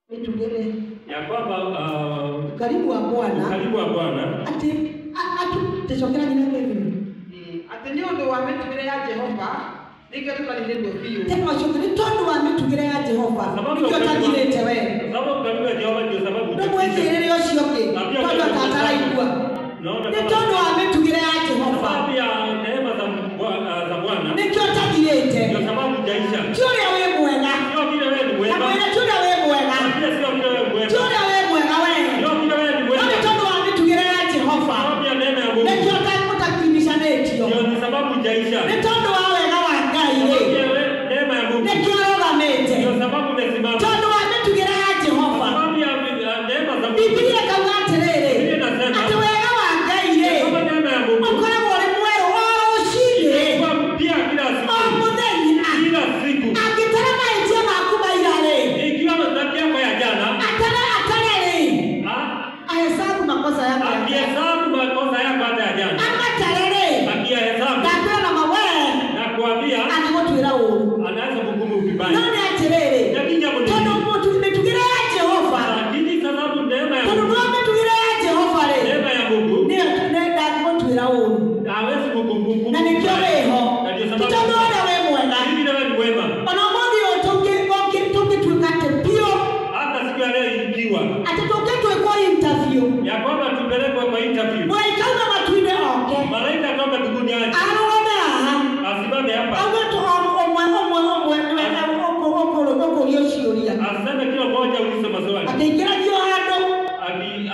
Mitugere ya kwamba karibu wa Bwana ati teshokera nyina hivi ati ni undu wa mitugere ya Jehova nikyo tukalilindwo biu tena shukuri tondo wa mitugere ya Jehova nikyo tagirete wewe sababu karibu ya Jehova ndio sababu ndio mwenyerere yoshioke tondo tataraigwa ni tondo wa mitugere ya Jehova sababu ya neema za Bwana nikyo tagirete ndio sababu jaisha churi wewe mwena sio vile wewe ni mwema na churi wewe mwena sio vile wewe mwema churi wewe mwena wewe sio vile wewe ni mwema ni tondo wa mitugere ya Jehova sababu ya neema ya Mungu nikyo takutakwinisha netio ndio ni sababu jaisha ni tondo wa wega wa Ngai neema ya Mungu nikyo rogamete ndio sababu umesimama tondo wa mitugere ya Jehova sababu ya neema za Mungu Biblia kaugaterere Biblia inasema ati wega wa Ngai sababu neema ya Mungu ukora wale mwero wao ushinde kwa pia kila siku kila siku akitarama etia makuba ilale ikiwa madhambi yako ya jana atarele ahesabu makosa yako akihesabu makosa yako hata ya jana akatarele akihesabu dakira na mawe na kuambia anagotwira uru anaanza kuhukumu vibaya nani aterele tondo mtu mitugire ya Jehova lakini sababu neema ya tondo Mungu mitugire ya Jehova le neema ya Mungu ni ndagotwira uru hawezi kuhukumu na nikyo leho na ndio sababu tondo na wewe mwema hivi na wewe ni mwema onomondi otoke tukate pio hata siku ya leo ikiwa atatoketwe kwa interview ya kwamba tupelekwe kwa interview mwaikana matwinde oke malaika toka mbinguni aje arona asimame hapa awetu omwe yoshiuria aseme kila mmoja ulize maswali ataingira hiyo hado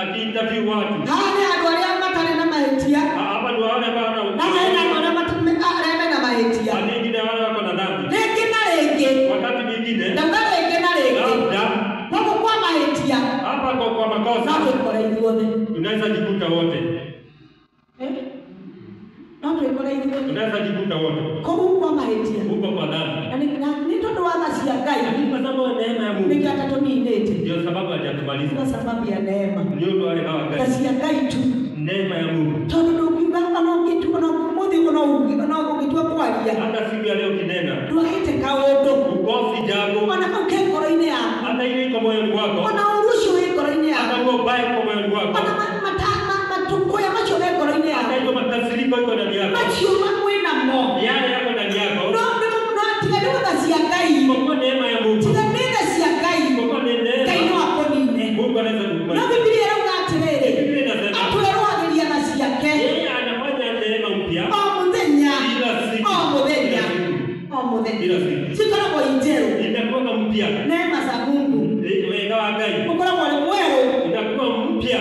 aki-interview watu hane adoria matane na mahetia hapa ndio wale bana na hana matane na mahetia wengine wale wako na dhambi leke wakati mwingine na leke labda wako kwa mahetia hapa kwa makosa nawe kwa hiyo tunaweza jikuta wote tunaweza jikuta wote kwa mahetia huko kwa dhambi ni tondo wa masia Ngai kwa sababu ya neema ya Mungu nikatatonilete ndio sababu hajatumaliza kwa sababu ya neema ndio wale hawa Ngai masia Ngai tu neema ya Mungu tondo ndugu anaokitu anaomudi anaokitu kwalia hata siku ya leo kinena tuakite kaodo ukosi jambo wana ukekoro ine yako hata ile iko moyoni mwako wana urusho ikoro ine yako hata ngo baya kwa moyoni mwako wana matuko ya macho ikoro ine yako hata hiyo makasiriko iko ndani yako macho mwina mo yale yako ndani yako no tigani masia Ngai kwa neema ya Mungu tigani masia Ngai kwa neema Ngai no akonine Mungu anaweza na kukubariki Biblia inaterere Biblia inasema atweroagiria masia Ngai yeye anafanya neema mpya omuthenya kila siku kila siku sikoragwo itero inakuwa mpya neema za Mungu wega wa Ngai ukoragwo ni mweru inakuwa mpya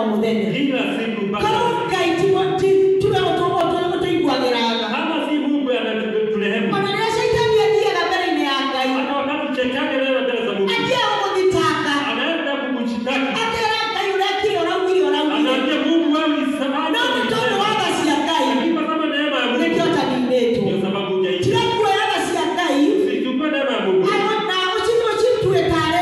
omuthenya kila siku mpaka Ngai tuwe otoigwagiraga kama si Mungu anatulehemu ona rĩrĩa shaitani athiaga mbere-inĩ ya Ngai hata wakati shetani leo mbele za Mungu athiaga gũthitanga anaenda kukushitaki akera Ngai ũrekire ũraugire anaambia Mungu wewe ni sababu no nĩ tondũ wa tha cia Ngai lakini kama neema ya Mungu nĩkĩo taninĩtwo ndio sababu hujaishi tira kuoya tha cia Ngai usichukue neema ya Mungu na ũcitue tarĩ